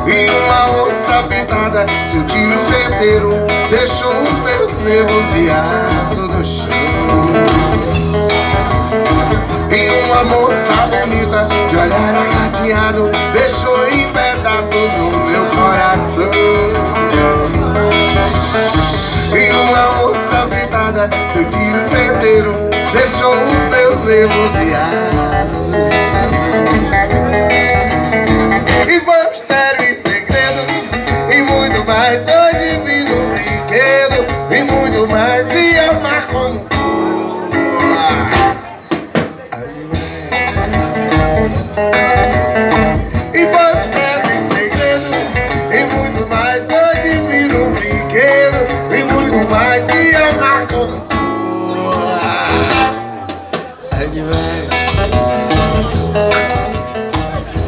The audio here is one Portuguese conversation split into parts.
E uma onça pintada, seu tiro certeiro deixou os meus nervos de aço no chão. E uma moça bonita, de olhar acateado, deixou em pedaços o meu coração. E uma onça pintada, seu tiro certeiro deixou os meus nervos de aço. E foi mistério e segredo, e muito mais. Foi divino brinquedo, e muito mais. E amar como tu. E foi mistério e segredo, e muito mais. Foi divino brinquedo, e muito mais. E amar como tu.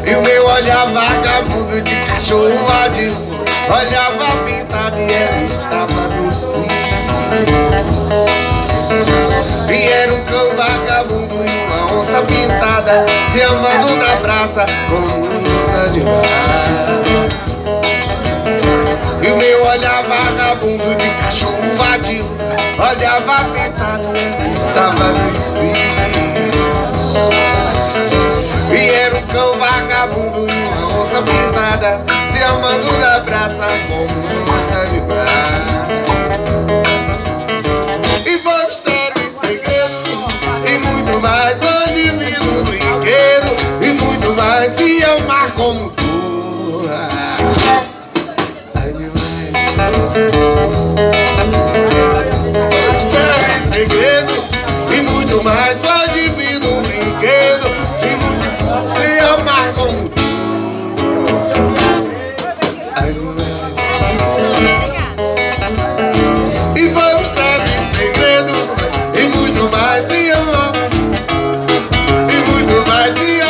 E o meu olhar vagabundo de cachorro vadio olhava pintado e ela estava no cio. E era um cão vagabundo e uma onça pintada se amando na praça como uns animais. E o meu olhar vagabundo de cachorro vadio olhava pintado e ela estava no cio. E era um cão vagabundo e uma onça pintada se amando na praça como uns animais. E foi mistério e segredo, e muito mais. Um divino brinquedo, e muito mais. E amar como tu. Mistério e segredo, e muito mais. Um divino brinquedo, se amar como tu. E vamos estar em segredo, e muito mais. E amar, e muito mais. E